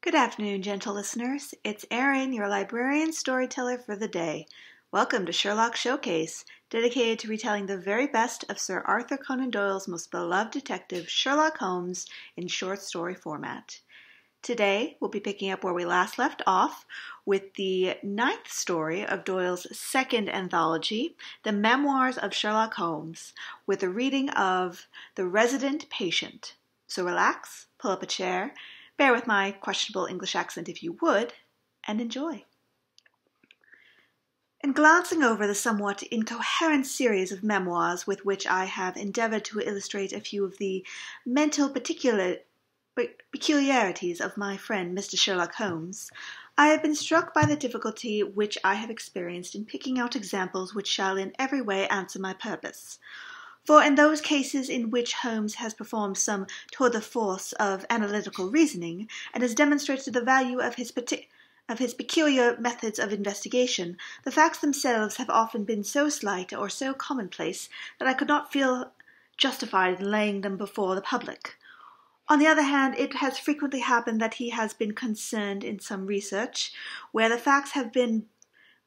Good afternoon, gentle listeners. It's Erin, your librarian storyteller for the day. Welcome to Sherlock Showcase, dedicated to retelling the very best of Sir Arthur Conan Doyle's most beloved detective, Sherlock Holmes, in short story format. Today, we'll be picking up where we last left off with the ninth story of Doyle's second anthology, The Memoirs of Sherlock Holmes, with a reading of The Resident Patient. So relax, pull up a chair, bear with my questionable English accent if you would, and enjoy. In glancing over the somewhat incoherent series of memoirs with which I have endeavored to illustrate a few of the mental peculiarities of my friend Mr. Sherlock Holmes, I have been struck by the difficulty which I have experienced in picking out examples which shall in every way answer my purpose. For in those cases in which Holmes has performed some tour de force of analytical reasoning, and has demonstrated the value of his peculiar methods of investigation, the facts themselves have often been so slight or so commonplace that I could not feel justified in laying them before the public. On the other hand, it has frequently happened that he has been concerned in some research, where the facts have been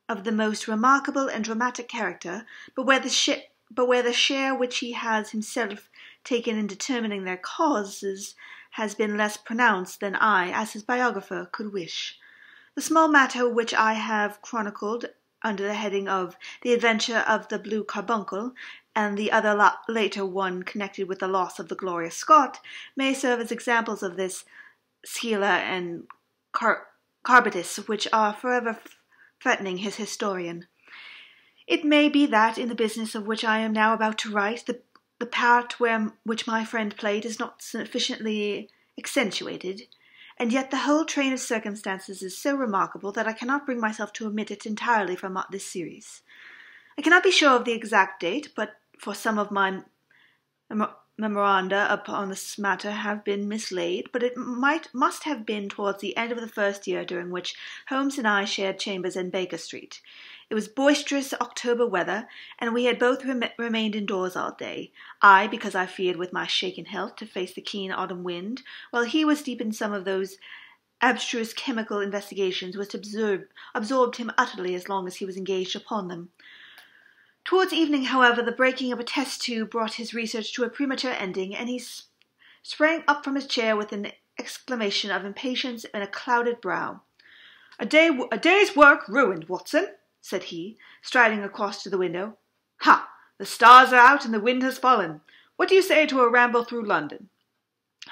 of the most remarkable and dramatic character, but where the share which he has himself taken in determining their causes has been less pronounced than I, as his biographer, could wish. The small matter which I have chronicled under the heading of The Adventure of the Blue Carbuncle, and the other later one connected with the loss of the Glorious Scott, may serve as examples of this Scylla and Carbitis which are forever threatening his historian. It may be that, in the business of which I am now about to write, the part which my friend played is not sufficiently accentuated, and yet the whole train of circumstances is so remarkable that I cannot bring myself to omit it entirely from this series. I cannot be sure of the exact date, but for some of my memoranda upon this matter have been mislaid, but it must have been towards the end of the first year during which Holmes and I shared chambers in Baker Street. It was boisterous October weather, and we had both remained indoors all day. I, because I feared with my shaken health to face the keen autumn wind, while he was deep in some of those abstruse chemical investigations which absorbed him utterly as long as he was engaged upon them. Towards evening, however, the breaking of a test tube brought his research to a premature ending, and he sprang up from his chair with an exclamation of impatience and a clouded brow. A day's work ruined, Watson," said he, striding across to the window. "Ha! The stars are out and the wind has fallen. What do you say to a ramble through London?"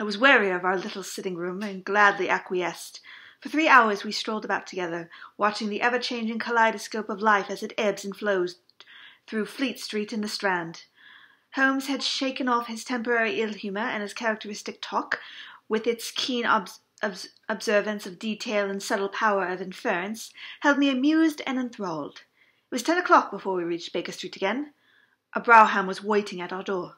I was weary of our little sitting-room, and gladly acquiesced. For 3 hours we strolled about together, watching the ever-changing kaleidoscope of life as it ebbs and flows through Fleet Street and the Strand. Holmes had shaken off his temporary ill-humour, and his characteristic talk, with its keen observance of detail and subtle power of inference, held me amused and enthralled. It was 10 o'clock before we reached Baker Street again. A brougham was waiting at our door.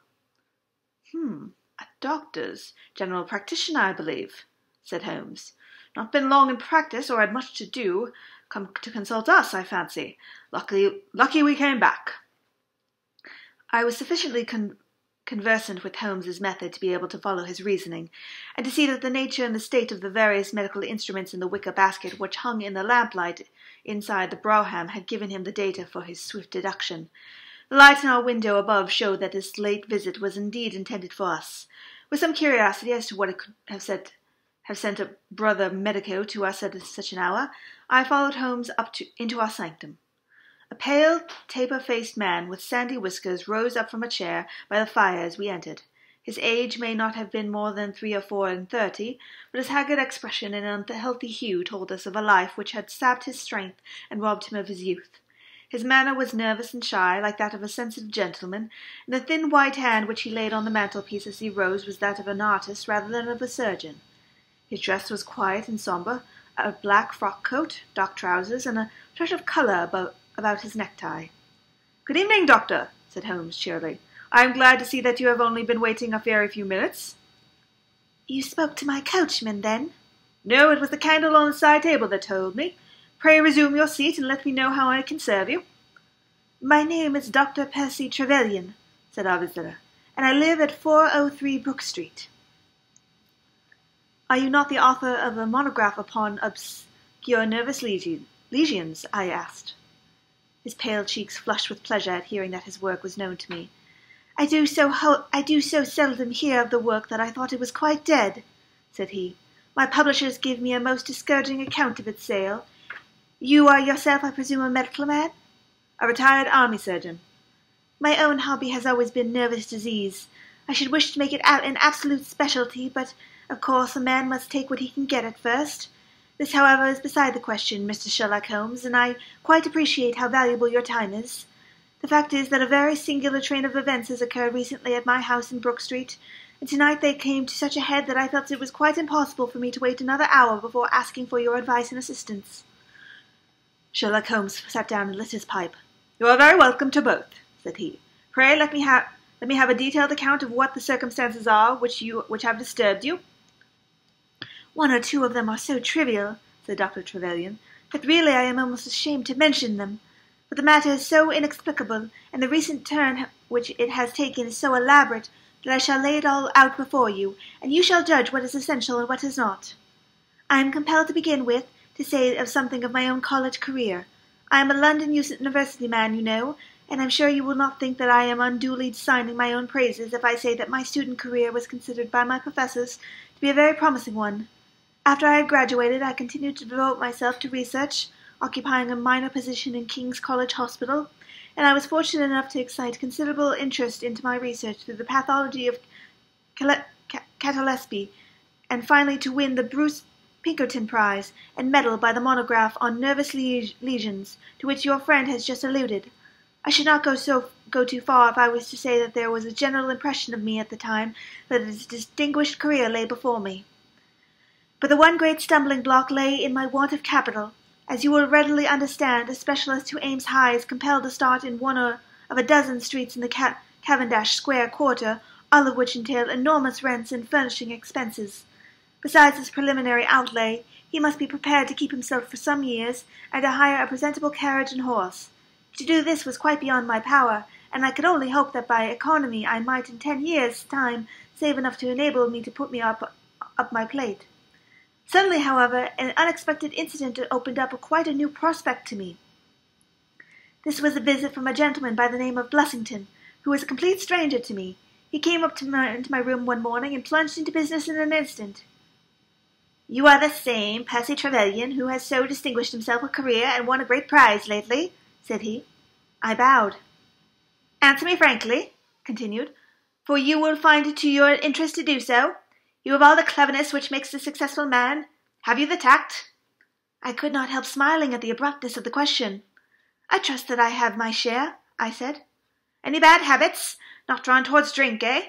A doctor's, general practitioner, I believe," said Holmes. "Not been long in practice, or had much to do. Come to consult us, I fancy. Lucky we came back." I was sufficiently conversant with Holmes's method to be able to follow his reasoning, and to see that the nature and the state of the various medical instruments in the wicker basket which hung in the lamplight inside the brougham had given him the data for his swift deduction. The light in our window above showed that this late visit was indeed intended for us. With some curiosity as to what it could have sent a brother medico to us at such an hour, I followed Holmes into our sanctum. A pale, taper-faced man with sandy whiskers rose up from a chair by the fire as we entered. His age may not have been more than 3 or 34, but his haggard expression and unhealthy hue told us of a life which had sapped his strength and robbed him of his youth. His manner was nervous and shy, like that of a sensitive gentleman, and the thin white hand which he laid on the mantelpiece as he rose was that of an artist rather than of a surgeon. His dress was quiet and sombre, a black frock-coat, dark trousers, and a touch of colour about his necktie. "Good evening, Doctor," said Holmes cheerily. "I am glad to see that you have only been waiting a very few minutes." "You spoke to my coachman, then?" "No, it was the candle on the side table that told me. Pray resume your seat, and let me know how I can serve you." "My name is Dr. Percy Trevelyan," said our visitor, "and I live at 403 Brook Street." Are you not the author of a monograph upon obscure nervous lesions? I asked. His pale cheeks flushed with pleasure at hearing that his work was known to me. I do so seldom hear of the work that I thought it was quite dead, said he. My publishers give me a most discouraging account of its sale. You are yourself, I presume, a medical man? A retired army surgeon. My own hobby has always been nervous disease. I should wish to make it an absolute specialty, but of course a man must take what he can get at first. This, however, is beside the question, Mr. Sherlock Holmes, and I quite appreciate how valuable your time is. The fact is that a very singular train of events has occurred recently at my house in Brook Street, and tonight they came to such a head that I felt it was quite impossible for me to wait another hour before asking for your advice and assistance. Sherlock Holmes sat down and lit his pipe. You are very welcome to both, said he. Pray let me have a detailed account of what the circumstances are which have disturbed you. One or two of them are so trivial, said Dr. Trevelyan, that really I am almost ashamed to mention them. But the matter is so inexplicable, and the recent turn which it has taken is so elaborate, that I shall lay it all out before you, and you shall judge what is essential and what is not. I am compelled to begin with, to say of something of my own college career. I am a London University man, you know, and I am sure you will not think that I am unduly signing my own praises if I say that my student career was considered by my professors to be a very promising one. After I had graduated, I continued to devote myself to research, occupying a minor position in King's College Hospital, and I was fortunate enough to excite considerable interest into my research through the pathology of catalepsy, and finally to win the Bruce Pinkerton Prize and medal by the monograph on nervous lesions, to which your friend has just alluded. I should not go too far if I was to say that there was a general impression of me at the time that a distinguished career lay before me. But the one great stumbling block lay in my want of capital. As you will readily understand, a specialist who aims high is compelled to start in one of a dozen streets in the Cavendish Square quarter, all of which entail enormous rents and furnishing expenses. Besides this preliminary outlay, he must be prepared to keep himself for some years, and to hire a presentable carriage and horse. To do this was quite beyond my power, and I could only hope that by economy I might in 10 years' time save enough to enable me to put me up my plate. Suddenly, however, an unexpected incident opened up quite a new prospect to me. This was a visit from a gentleman by the name of Blessington, who was a complete stranger to me. He came up into my room one morning and plunged into business in an instant. You are the same Percy Trevelyan who has so distinguished himself a career and won a great prize lately, said he. I bowed. Answer me frankly, continued, for you will find it to your interest to do so. You have all the cleverness which makes a successful man. Have you the tact? I could not help smiling at the abruptness of the question. I trust that I have my share, I said. Any bad habits? Not drawn towards drink, eh?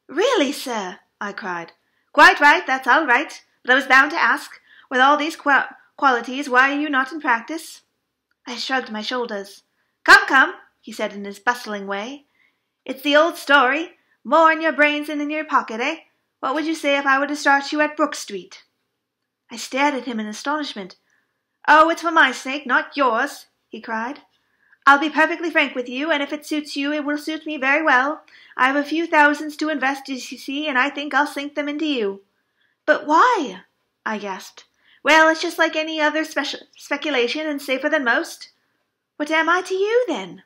Really, sir, I cried. Quite right, that's all right. But I was bound to ask, with all these qualities, why are you not in practice? I shrugged my shoulders. Come, he said in his bustling way. It's the old story. More in your brains than in your pocket, eh? What would you say if I were to start you at Brook Street? I stared at him in astonishment. Oh, it's for my sake, not yours, he cried. I'll be perfectly frank with you, and if it suits you, it will suit me very well. I have a few thousands to invest, as you see, and I think I'll sink them into you. But why? I gasped. Well, it's just like any other speculation, and safer than most. What am I to you, then?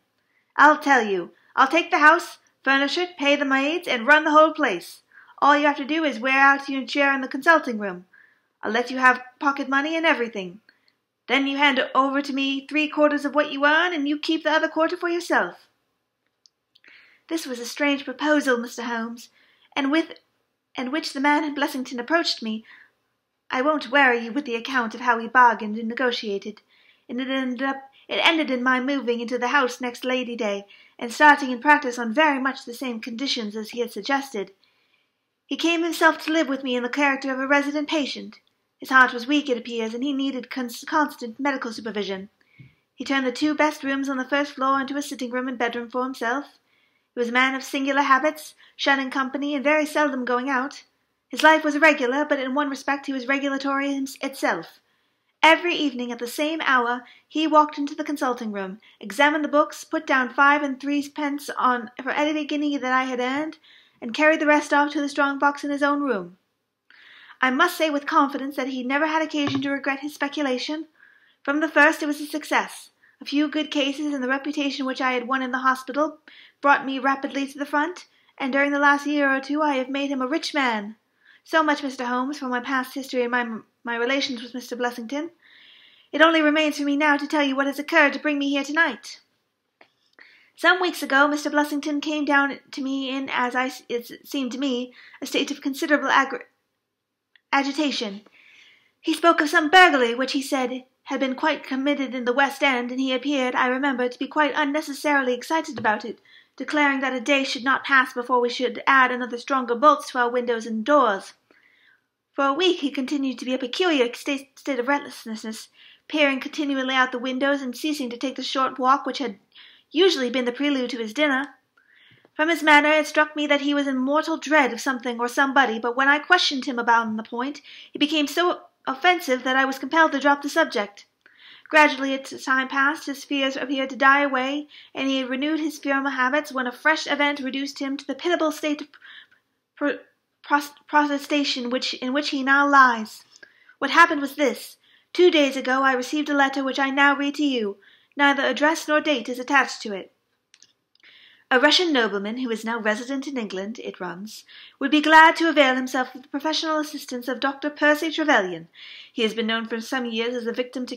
I'll tell you. I'll take the house, furnish it, pay the maids, and run the whole place. All you have to do is wear out your chair in the consulting room. I'll let you have pocket money and everything. Then you hand over to me 3/4 of what you earn, and you keep the other quarter for yourself. This was a strange proposal, Mr. Holmes, and which the man in Blessington approached me. I won't weary you with the account of how we bargained and negotiated, and it ended in my moving into the house next Lady Day, and starting in practice on very much the same conditions as he had suggested. He came himself to live with me in the character of a resident patient. His heart was weak, it appears, and he needed constant medical supervision. He turned the 2 best rooms on the first floor into a sitting room and bedroom for himself. He was a man of singular habits, shunning company, and very seldom going out. His life was irregular, but in one respect he was regulatory itself. Every evening at the same hour he walked into the consulting room, examined the books, put down 5 3/10 for every guinea that I had earned, and carried the rest off to the strong box in his own room. I must say with confidence that he never had occasion to regret his speculation. From the first it was a success. A few good cases and the reputation which I had won in the hospital brought me rapidly to the front, and during the last year or two I have made him a rich man. So much, Mr. Holmes, for my past history and my relations with Mr. Blessington. It only remains for me now to tell you what has occurred to bring me here tonight. Some weeks ago, Mr. Blessington came down to me in, it seemed to me, a state of considerable agitation. He spoke of some burglary which he said had been quite committed in the West End, and he appeared, I remember, to be quite unnecessarily excited about it, declaring that a day should not pass before we should add another stronger bolts to our windows and doors. For a week he continued to be a peculiar state of restlessness, peering continually out the windows and ceasing to take the short walk which had usually been the prelude to his dinner. From his manner it struck me that he was in mortal dread of something or somebody, but when I questioned him about the point, he became so offensive that I was compelled to drop the subject. Gradually, as time passed, his fears appeared to die away, and he had renewed his former habits when a fresh event reduced him to the pitiable state of prostration in which he now lies. What happened was this. 2 days ago I received a letter which I now read to you. Neither address nor date is attached to it. A Russian nobleman, who is now resident in England, it runs, would be glad to avail himself of the professional assistance of Dr. Percy Trevelyan. He has been known for some years as a victim to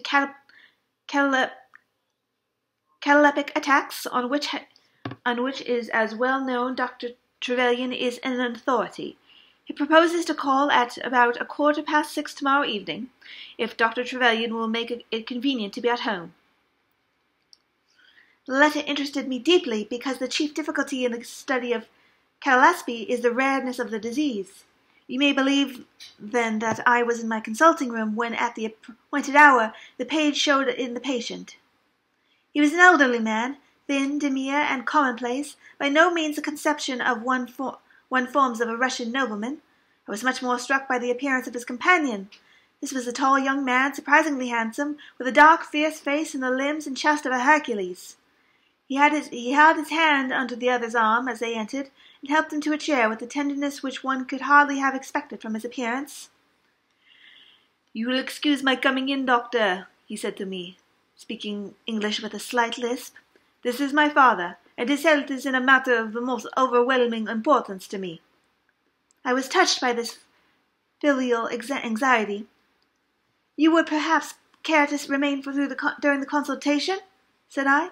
cataleptic attacks, on which is as well known Dr. Trevelyan is an authority. He proposes to call at about 6:15 tomorrow evening, if Dr. Trevelyan will make it convenient to be at home. The letter interested me deeply because the chief difficulty in the study of catalepsy is the rareness of the disease. You may believe, then, that I was in my consulting room when, at the appointed hour, the page showed in the patient. He was an elderly man, thin, demure, and commonplace, by no means a conception of one forms of a Russian nobleman. I was much more struck by the appearance of his companion. This was a tall young man, surprisingly handsome, with a dark, fierce face and the limbs and chest of a Hercules. He held his hand under the other's arm as they entered, and helped him to a chair with the tenderness which one could hardly have expected from his appearance. "You will excuse my coming in, doctor," he said to me, speaking English with a slight lisp. "This is my father, and his health is in a matter of the most overwhelming importance to me." I was touched by this filial anxiety. "You would perhaps care to remain during the consultation?" said I.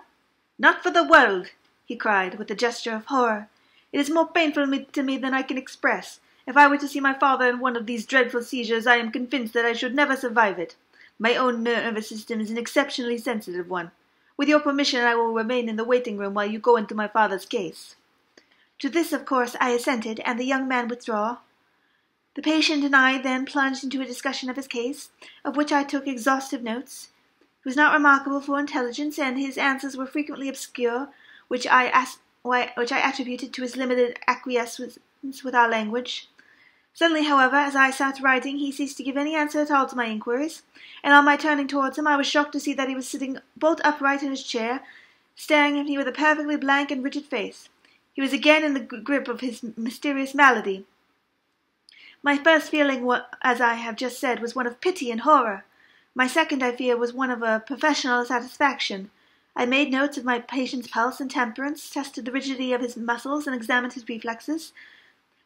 "Not for the world!" he cried, with a gesture of horror. "It is more painful to me than I can express. If I were to see my father in one of these dreadful seizures, I am convinced that I should never survive it. My own nervous system is an exceptionally sensitive one. With your permission, I will remain in the waiting-room while you go into my father's case." To this, of course, I assented, and the young man withdrew. The patient and I then plunged into a discussion of his case, of which I took exhaustive notes. He was not remarkable for intelligence, and his answers were frequently obscure, which I attributed to his limited acquiescence with our language. Suddenly, however, as I sat writing, he ceased to give any answer at all to my inquiries, and on my turning towards him, I was shocked to see that he was sitting bolt upright in his chair, staring at me with a perfectly blank and rigid face. He was again in the grip of his mysterious malady. My first feeling, as I have just said, was one of pity and horror. My second, I fear, was one of a professional satisfaction. I made notes of my patient's pulse and temperance, tested the rigidity of his muscles, and examined his reflexes.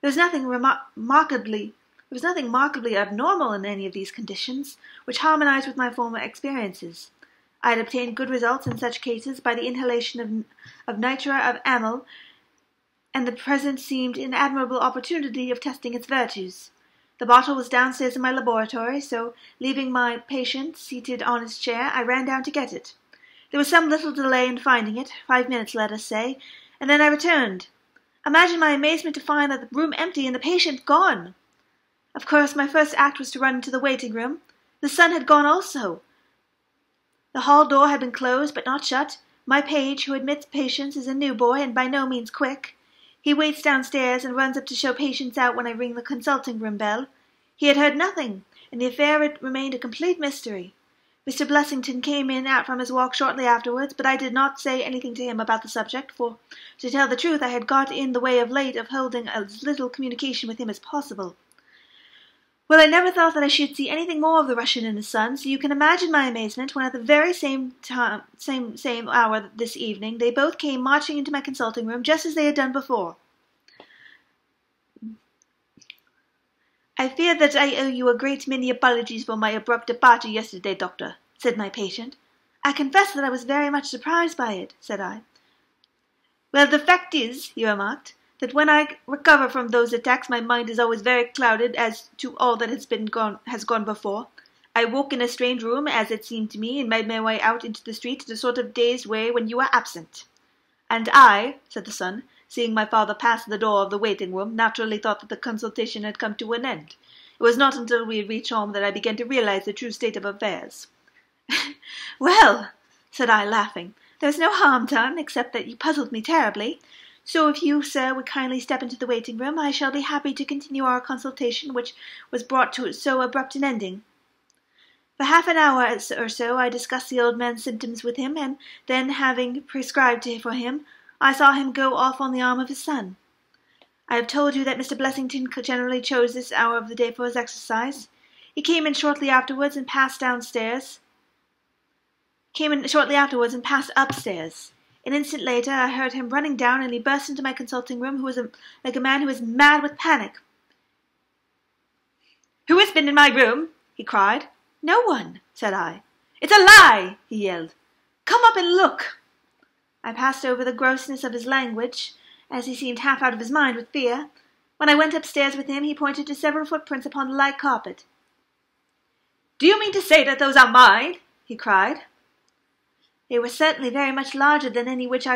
There was nothing markedly abnormal in any of these conditions, which harmonized with my former experiences. I had obtained good results in such cases by the inhalation of nitre of amyl, and the present seemed an admirable opportunity of testing its virtues. The bottle was downstairs in my laboratory, so, leaving my patient seated on his chair, I ran down to get it. There was some little delay in finding it, 5 minutes, let us say, and then I returned. Imagine my amazement to find the room empty and the patient gone. Of course, my first act was to run into the waiting-room. The son had gone also. The hall door had been closed, but not shut. My page, who admits patients, is a new boy, and by no means quick. He waits downstairs and runs up to show patients out when I ring the consulting-room bell. He had heard nothing, and the affair had remained a complete mystery. Mr. Blessington came out from his walk shortly afterwards, but I did not say anything to him about the subject, for, to tell the truth, I had got in the way of late of holding as little communication with him as possible. Well, I never thought that I should see anything more of the Russian and his son, so you can imagine my amazement when at the very same hour this evening they both came marching into my consulting room just as they had done before. I fear that I owe you a great many apologies for my abrupt departure yesterday, doctor, said my patient. I confess that I was very much surprised by it, said I. Well, the fact is, he remarked, that when I recover from those attacks my mind is always very clouded as to all that has gone before. I woke in a strange room, as it seemed to me, and made my way out into the street in a sort of dazed way when you were absent. And I, said the son, seeing my father pass the door of the waiting-room, naturally thought that the consultation had come to an end. It was not until we had reached home that I began to realize the true state of affairs. Well, said I, laughing, there's no harm done, except that you puzzled me terribly. So if you, sir, would kindly step into the waiting-room, I shall be happy to continue our consultation, which was brought to so abrupt an ending. For half an hour or so I discussed the old man's symptoms with him, and then, having prescribed for him, I saw him go off on the arm of his son. I have told you that Mr. Blessington generally chose this hour of the day for his exercise. He came in shortly afterwards and passed upstairs. An instant later I heard him running down, and he burst into my consulting room, like a man who is mad with panic. "Who has been in my room?" he cried. "No one," said I. "It's a lie!" he yelled. "Come up and look." I passed over the grossness of his language, as he seemed half out of his mind with fear. When I went upstairs with him, he pointed to several footprints upon the light carpet. "Do you mean to say that those are mine?" he cried. They were certainly very much larger than any which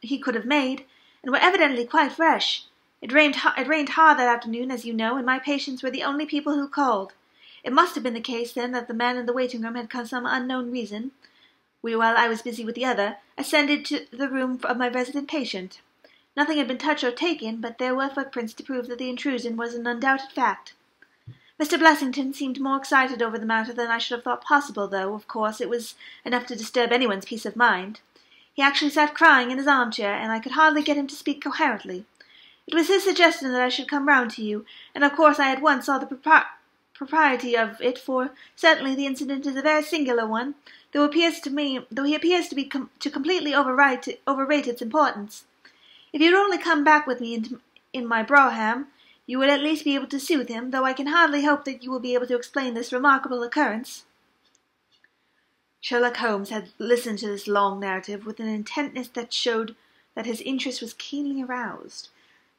he could have made, and were evidently quite fresh. It rained hard that afternoon, as you know, and my patients were the only people who called. It must have been the case, then, that the man in the waiting-room had some unknown reason, while I was busy with the other, ascended to the room of my resident patient. Nothing had been touched or taken, but there were footprints to prove that the intrusion was an undoubted fact. Mr. Blessington seemed more excited over the matter than I should have thought possible, though, of course, it was enough to disturb anyone's peace of mind. He actually sat crying in his armchair, and I could hardly get him to speak coherently. It was his suggestion that I should come round to you, and of course I at once saw the propriety of it, for certainly the incident is a very singular one, though he appears to completely overrate its importance. If you'd only come back with me in my brougham, you would at least be able to soothe him, though I can hardly hope that you will be able to explain this remarkable occurrence." Sherlock Holmes had listened to this long narrative with an intentness that showed that his interest was keenly aroused.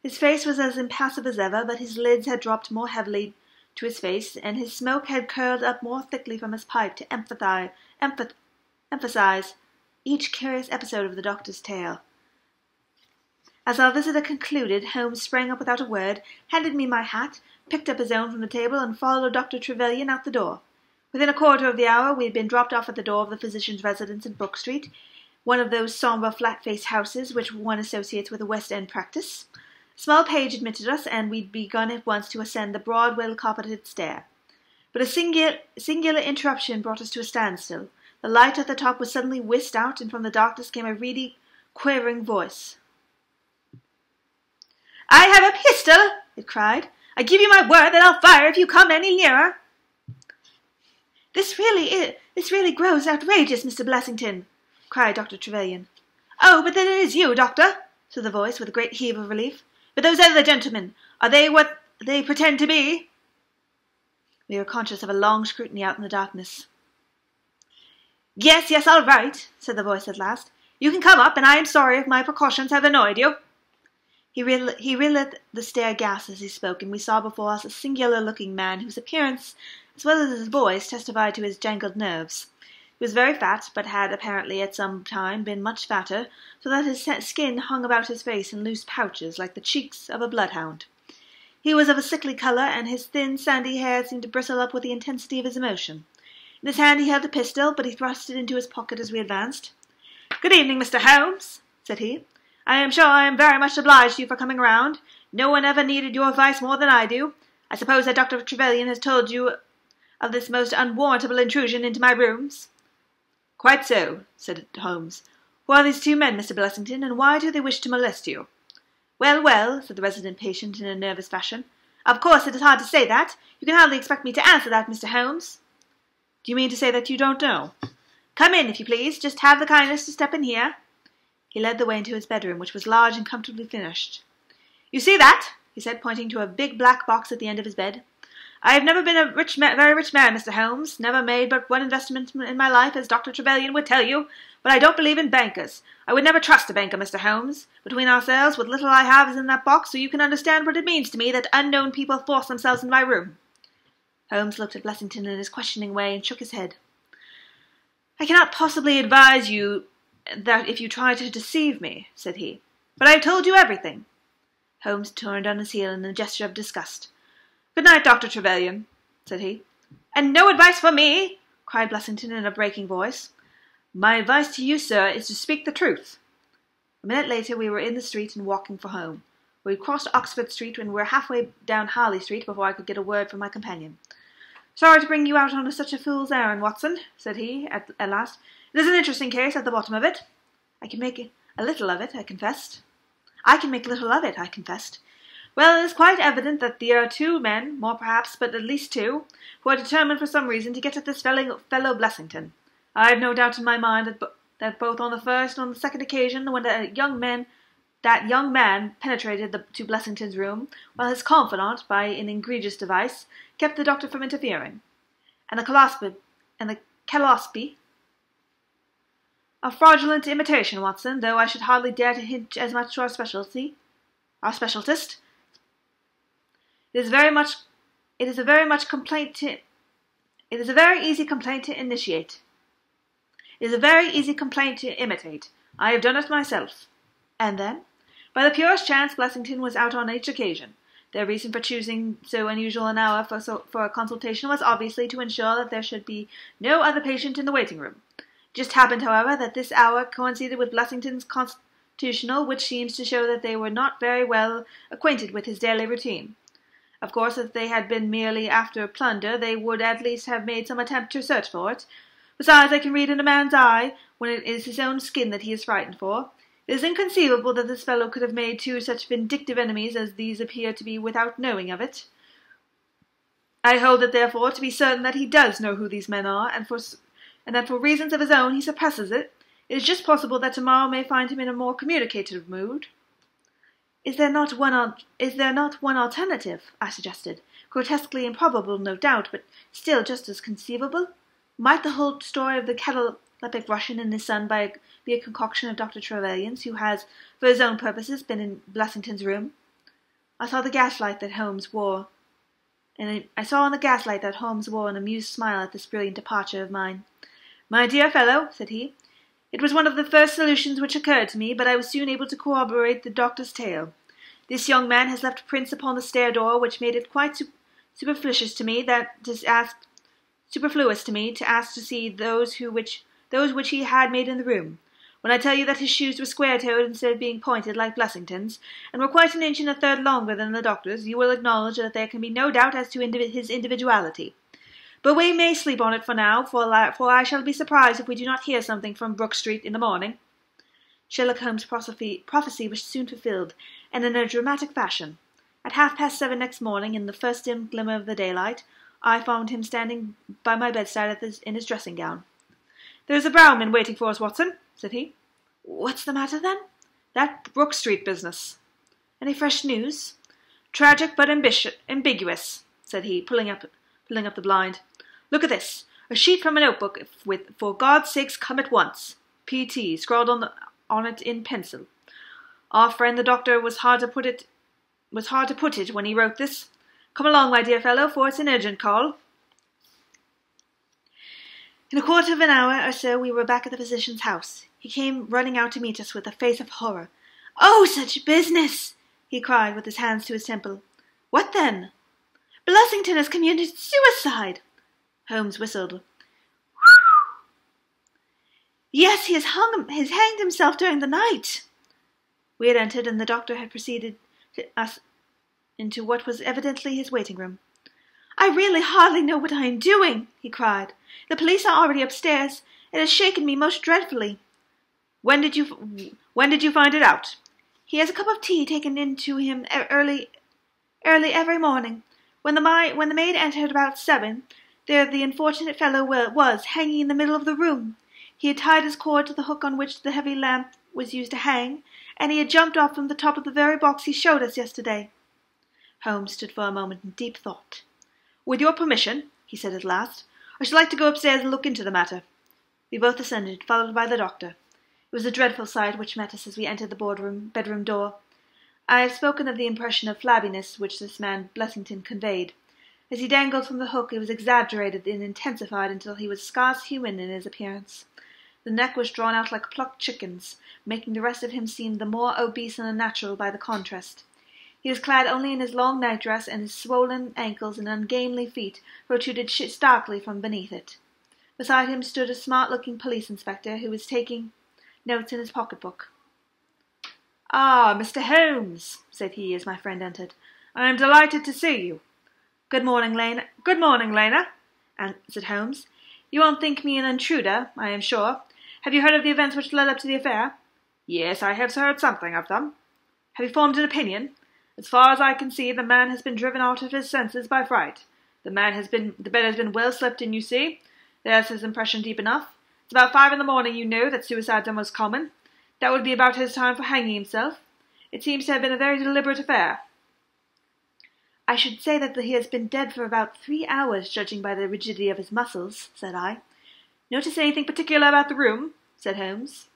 His face was as impassive as ever, but his lids had dropped more heavily to his face, and his smoke had curled up more thickly from his pipe to emphasize each curious episode of the doctor's tale. As our visitor concluded, Holmes sprang up without a word, handed me my hat, picked up his own from the table, and followed Dr. Trevelyan out the door. Within a quarter of the hour we had been dropped off at the door of the physician's residence in Brook Street, one of those sombre, flat-faced houses which one associates with a West End practice. A small page admitted us, and we'd begun at once to ascend the broad, well-carpeted stair. But a singular interruption brought us to a standstill. The light at the top was suddenly whisked out, and from the darkness came a reedy, quavering voice. "I have a pistol!" it cried. "I give you my word that I'll fire if you come any nearer." This really grows outrageous, Mr. Blessington," cried Dr. Trevelyan. "Oh, but then it is you, doctor," said the voice, with a great heave of relief. "But those other gentlemen, are they what they pretend to be?" We were conscious of a long scrutiny out in the darkness. Yes, all right," said the voice at last. "You can come up, and I am sorry if my precautions have annoyed you." He relit the stair gas as he spoke, and we saw before us a singular-looking man whose appearance, as well as his voice, testified to his jangled nerves. He was very fat, but had apparently at some time been much fatter, so that his skin hung about his face in loose pouches, like the cheeks of a bloodhound. He was of a sickly colour, and his thin, sandy hair seemed to bristle up with the intensity of his emotion. In his hand he held a pistol, but he thrust it into his pocket as we advanced. "Good evening, Mr. Holmes," said he. "I am sure I am very much obliged to you for coming round. No one ever needed your advice more than I do. I suppose that Dr. Trevelyan has told you of this most unwarrantable intrusion into my rooms?" "Quite so," said Holmes. "Who are these two men, Mr. Blessington, and why do they wish to molest you?" Well, said the resident patient in a nervous fashion, Of course it is hard to say that. You can hardly expect me to answer that, Mr. Holmes. Do you mean to say that you don't know? Come in, if you please. Just have the kindness to step in here. He led the way into his bedroom, which was large and comfortably furnished. You see that? He said, pointing to a big black box at the end of his bed. I have never been a very rich man, Mr. Holmes. Never made but one investment in my life, as Dr. Trevelyan would tell you. But I don't believe in bankers. I would never trust a banker, Mr. Holmes. Between ourselves, what little I have is in that box, so you can understand what it means to me that unknown people force themselves in my room. Holmes looked at Blessington in his questioning way and shook his head. I cannot possibly advise you that if you try to deceive me, said he. But I have told you everything. Holmes turned on his heel in a gesture of disgust. Good night, Dr. Trevelyan, said he. And no advice for me, cried Blessington in a breaking voice. My advice to you, sir, is to speak the truth. A minute later we were in the street and walking for home. We crossed Oxford Street and were halfway down Harley Street before I could get a word from my companion. Sorry to bring you out on such a fool's errand, Watson, said he, at last. It is an interesting case at the bottom of it. I can make a little of it, I confessed. I can make little of it, I confessed. Well, it is quite evident that there are two men, more perhaps, but at least two, who are determined for some reason to get at this fellow Blessington. I have no doubt in my mind that both on the first and on the second occasion, when that young man penetrated to Blessington's room, while his confidant, by an egregious device, kept the doctor from interfering. And the callospe, a fraudulent imitation, Watson, though I should hardly dare to hint as much to our specialist. It is a very easy complaint to initiate. It is a very easy complaint to imitate. I have done it myself. And then, by the purest chance, Blessington was out on each occasion. Their reason for choosing so unusual an hour for a consultation was obviously to ensure that there should be no other patient in the waiting room. It just happened, however, that this hour coincided with Blessington's constitutional, which seems to show that they were not very well acquainted with his daily routine. Of course, if they had been merely after plunder, they would at least have made some attempt to search for it. Besides, I can read in a man's eye when it is his own skin that he is frightened for. It is inconceivable that this fellow could have made two such vindictive enemies as these appear to be without knowing of it. I hold it, therefore, to be certain that he does know who these men are, and that for reasons of his own he suppresses it. It is just possible that tomorrow may find him in a more communicative mood. Is there not one alternative? I suggested. Grotesquely improbable, no doubt, but still just as conceivable. Might the whole story of the cataleptic Russian and his son be a concoction of Dr. Trevelyan's, who has, for his own purposes, been in Blessington's room? I saw on the gaslight that Holmes wore an amused smile at this brilliant departure of mine. My dear fellow, said he, it was one of the first solutions which occurred to me, but I was soon able to corroborate the doctor's tale. This young man has left prints upon the stair door which made it quite superfluous to me to ask to see those which he had made in the room. When I tell you that his shoes were square-toed instead of being pointed like Blessington's, and were quite an inch and a third longer than the doctor's, you will acknowledge that there can be no doubt as to his individuality. But we may sleep on it for now, for I shall be surprised if we do not hear something from Brook Street in the morning. Sherlock Holmes' prophecy was soon fulfilled, and in a dramatic fashion. At 7:30 next morning, in the first dim glimmer of the daylight, I found him standing by my bedside in his dressing-gown. There is a brougham waiting for us, Watson, said he. What's the matter, then? That Brook Street business. Any fresh news? Tragic but ambiguous, said he, pulling up the blind. Look at this. A sheet from a notebook with, "For God's sakes, come at once. P.T. scrawled on it in pencil. Our friend the doctor was hard to put it when he wrote this. Come along, my dear fellow, for it's an urgent call." In a quarter of an hour or so we were back at the physician's house. He came running out to meet us with a face of horror. "Oh, such business!" he cried, with his hands to his temple. "What then?" "Blessington has committed suicide!" Holmes whistled. "Yes, he has hanged himself during the night." We had entered, and the doctor had preceded us into what was evidently his waiting room. "I really hardly know what I am doing," he cried. "The police are already upstairs. It has shaken me most dreadfully." When did you find it out?" "He has a cup of tea taken in to him early Early every morning. When the maid entered about 7, there the unfortunate fellow was, hanging in the middle of the room. He had tied his cord to the hook on which the heavy lamp was used to hang, and he had jumped off from the top of the very box he showed us yesterday." Holmes stood for a moment in deep thought. "With your permission," he said at last, "I should like to go upstairs and look into the matter." We both ascended, followed by the doctor. It was a dreadful sight which met us as we entered the bedroom door. I have spoken of the impression of flabbiness which this man Blessington conveyed. As he dangled from the hook, it was exaggerated and intensified until he was scarce human in his appearance. The neck was drawn out like a plucked chicken's, making the rest of him seem the more obese and unnatural by the contrast. He was clad only in his long nightdress, and his swollen ankles and ungainly feet protruded starkly from beneath it. Beside him stood a smart-looking police inspector who was taking notes in his pocket-book. "Ah, Mr. Holmes," said he as my friend entered. "I am delighted to see you." "Good morning, Lena," answered Holmes. "You won't think me an intruder, I am sure. Have you heard of the events which led up to the affair?" "Yes, I have heard something of them." "Have you formed an opinion?" "As far as I can see, the man has been driven out of his senses by fright. The bed has been well slept in, you see. There's his impression deep enough. It's about 5 in the morning, you know, that suicides are most common. That would be about his time for hanging himself. It seems to have been a very deliberate affair." "I should say that he has been dead for about 3 hours, judging by the rigidity of his muscles," said I. "Notice anything particular about the room?" said Holmes.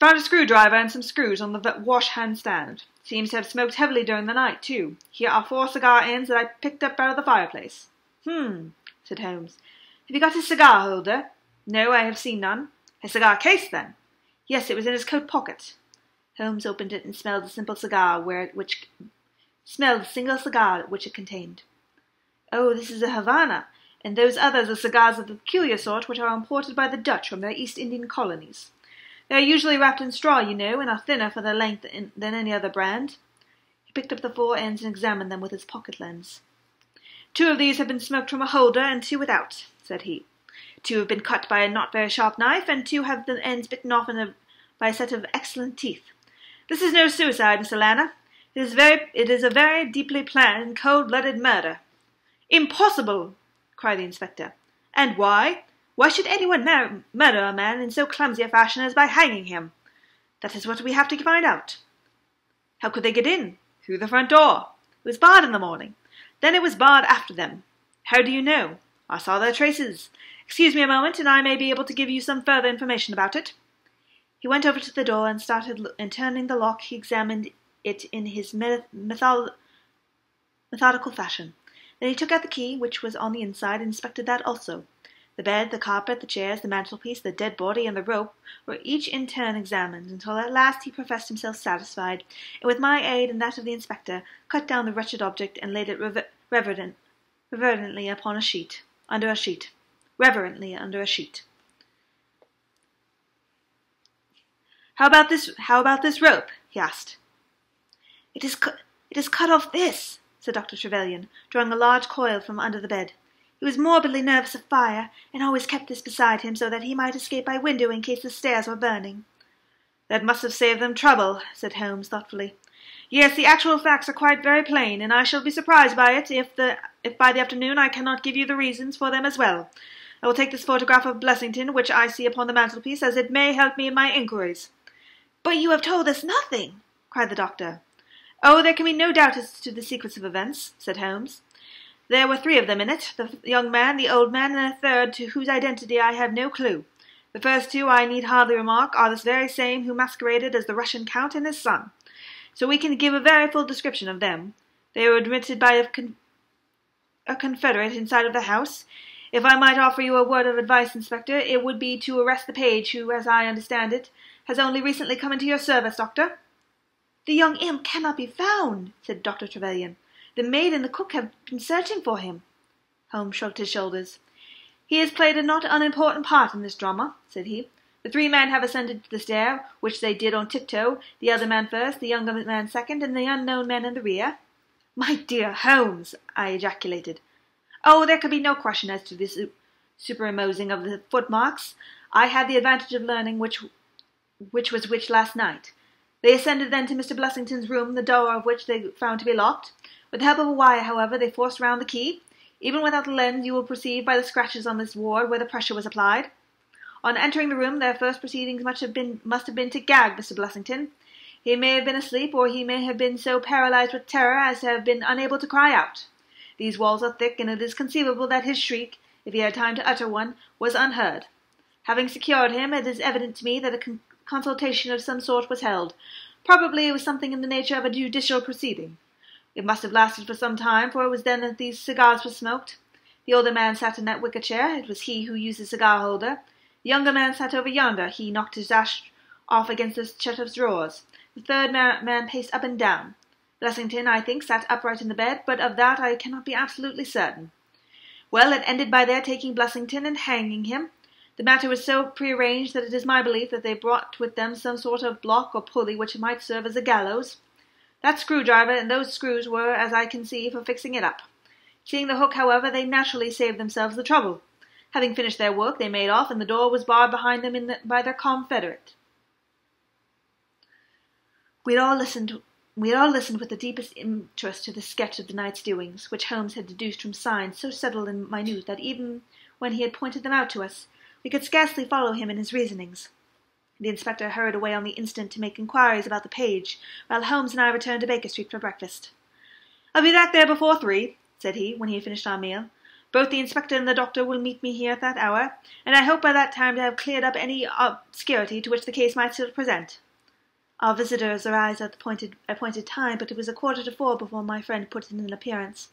"Found a screwdriver and some screws on the wash-hand stand. Seems to have smoked heavily during the night, too. Here are 4 cigar ends that I picked up out of the fireplace." Said Holmes. "Have you got his cigar holder?" "No, I have seen none." "His cigar case, then?" "Yes, it was in his coat pocket." Holmes opened it and smelled the single cigar which it contained. "Oh, this is a Havana, and those others are cigars of the peculiar sort which are imported by the Dutch from their East Indian colonies. They are usually wrapped in straw, you know, and are thinner for their length than any other brand." He picked up the 4 ends and examined them with his pocket lens. "2 of these have been smoked from a holder, and 2 without," said he. 2 have been cut by a not very sharp knife, and 2 have the ends bitten off by a set of excellent teeth. This is no suicide, Mr. Lanner. It is a very deeply planned and cold-blooded murder." "Impossible!" cried the inspector. "And why? Why should anyone murder a man in so clumsy a fashion as by hanging him?" "That is what we have to find out." "How could they get in?" "Through the front door. It was barred in the morning. Then it was barred after them." "How do you know?" "I saw their traces. Excuse me a moment, and I may be able to give you some further information about it." He went over to the door and turning the lock, he examined it in his methodical fashion. Then he took out the key, which was on the inside, and inspected that also. The bed, the carpet, the chairs, the mantelpiece, the dead body, and the rope were each in turn examined, until at last he professed himself satisfied, and with my aid and that of the inspector, cut down the wretched object and laid it reverently under a sheet. How about this rope?" he asked. It is cut off this," said Dr. Trevelyan, drawing a large coil from under the bed. "He was morbidly nervous of fire, and always kept this beside him so that he might escape by window in case the stairs were burning." "That must have saved them trouble," said Holmes thoughtfully. "Yes, the actual facts are quite very plain, and I shall be surprised by it if by the afternoon I cannot give you the reasons for them as well. I will take this photograph of Blessington, which I see upon the mantelpiece, as it may help me in my inquiries." "But you have told us nothing," cried the doctor. "Oh, there can be no doubt as to the sequence of events," said Holmes. "There were 3 of them in it, the young man, the old man, and a third to whose identity I have no clue. The first 2, I need hardly remark, are the very same who masqueraded as the Russian Count and his son. So we can give a very full description of them. They were admitted by a confederate inside of the house. If I might offer you a word of advice, Inspector, it would be to arrest the page who, as I understand it, has only recently come into your service, Doctor." "The young imp cannot be found," said Dr. Trevelyan. "The maid and the cook have been searching for him." Holmes shrugged his shoulders. "He has played a not unimportant part in this drama," said he. "The 3 men have ascended the stair, which they did on tiptoe, the other man first, the younger man second, and the unknown man in the rear." "My dear Holmes!" I ejaculated. "Oh, there could be no question as to this superimposing of the footmarks. I had the advantage of learning which was which last night. They ascended then to Mr. Blessington's room, the door of which they found to be locked. With the help of a wire, however, they forced round the key. Even without the lens, you will perceive by the scratches on this ward where the pressure was applied. On entering the room, their first proceedings must have been to gag Mr. Blessington. He may have been asleep, or he may have been so paralyzed with terror as to have been unable to cry out. These walls are thick, and it is conceivable that his shriek, if he had time to utter one, was unheard. Having secured him, it is evident to me that a consultation of some sort was held. Probably it was something in the nature of a judicial proceeding. It must have lasted for some time, for it was then that these cigars were smoked. The older man sat in that wicker chair. It was he who used the cigar-holder. The younger man sat over yonder. He knocked his ash off against the chest of drawers. The third man paced up and down. Blessington, I think, sat upright in the bed, but of that I cannot be absolutely certain. Well, it ended by their taking Blessington and hanging him. The matter was so prearranged that it is my belief that they brought with them some sort of block or pulley which might serve as a gallows. That screwdriver and those screws were, as I can see, for fixing it up. Seeing the hook, however, they naturally saved themselves the trouble. Having finished their work, they made off, and the door was barred behind them by their confederate. We had all listened with the deepest interest to the sketch of the night's doings, which Holmes had deduced from signs so subtle and minute that even when he had pointed them out to us, we could scarcely follow him in his reasonings. The inspector hurried away on the instant to make inquiries about the page, while Holmes and I returned to Baker Street for breakfast. "I'll be back there before 3, said he, when he had finished our meal. "Both the inspector and the doctor will meet me here at that hour, and I hope by that time to have cleared up any obscurity to which the case might still present." Our visitors arrived at the appointed time, but it was 3:45 before my friend put in an appearance.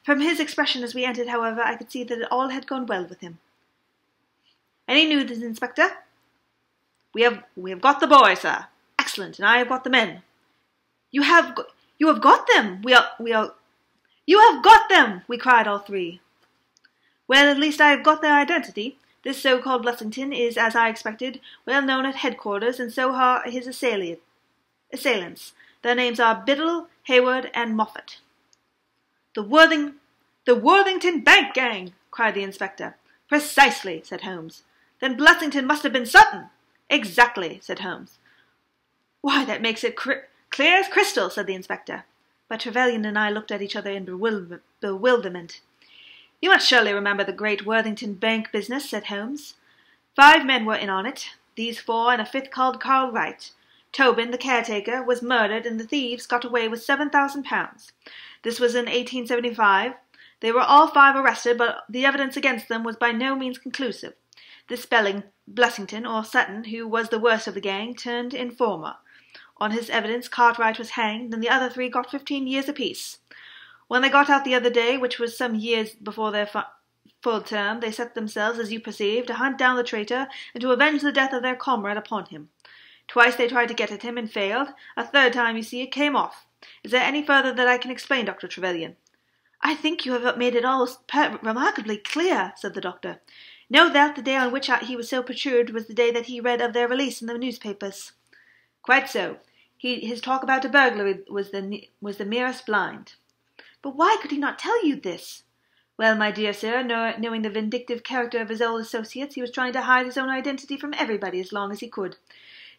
From his expression as we entered, however, I could see that all had gone well with him. "Any news, Inspector?" We have got the boy, sir." "Excellent, and I have got the men." You have got them! You have got them!" we cried all three. "Well, at least I have got their identity. This so-called Blessington is, as I expected, well known at headquarters, and so are his assailants. Their names are Biddle, Hayward, and Moffat." The Worthington Bank gang!" cried the inspector. "Precisely," said Holmes. "Then Blessington must have been Sutton." "Exactly," said Holmes. "Why, that makes it clear as crystal," said the inspector. But Trevelyan and I looked at each other in bewilderment. "You must surely remember the great Worthington Bank business," said Holmes. 5 men were in on it, these 4 and a 5th called Carl Wright. Tobin, the caretaker, was murdered, and the thieves got away with £7,000. This was in 1875. They were all 5 arrested, but the evidence against them was by no means conclusive. This Blessington, or Sutton, who was the worst of the gang, turned informer. On his evidence, Cartwright was hanged, and the other 3 got 15 years apiece. When they got out the other day, which was some years before their full term, they set themselves, as you perceive, to hunt down the traitor, and to avenge the death of their comrade upon him. Twice they tried to get at him, and failed. A 3rd time, you see, it came off. Is there any further that I can explain, Dr. Trevelyan?" "I think you have made it all remarkably clear," said the doctor. "No doubt the day on which he was so perturbed was the day that he read of their release in the newspapers." "Quite so. His talk about a burglary was the merest blind." "But why could he not tell you this?" "Well, my dear sir, knowing the vindictive character of his old associates, he was trying to hide his own identity from everybody as long as he could.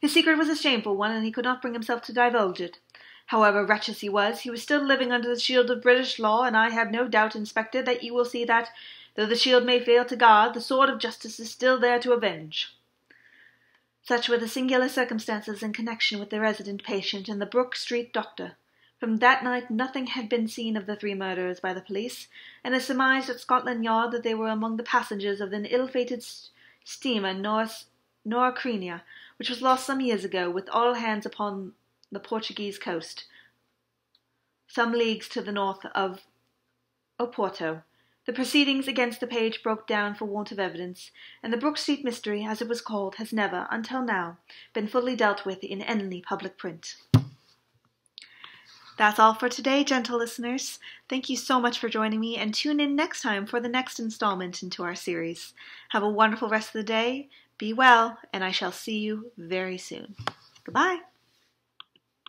His secret was a shameful one, and he could not bring himself to divulge it. However wretched he was still living under the shield of British law, and I have no doubt, Inspector, that you will see that, though the shield may fail to guard, the sword of justice is still there to avenge." Such were the singular circumstances in connection with the resident patient and the Brook Street doctor. From that night nothing had been seen of the 3 murderers by the police, and it surmised at Scotland Yard that they were among the passengers of an ill-fated steamer Noracrenia, which was lost some years ago, with all hands upon the Portuguese coast, some leagues to the north of Oporto. The proceedings against the page broke down for want of evidence, and the Brook Street mystery, as it was called, has never, until now, been fully dealt with in any public print. That's all for today, gentle listeners. Thank you so much for joining me, and tune in next time for the next installment into our series. Have a wonderful rest of the day, be well, and I shall see you very soon. Goodbye.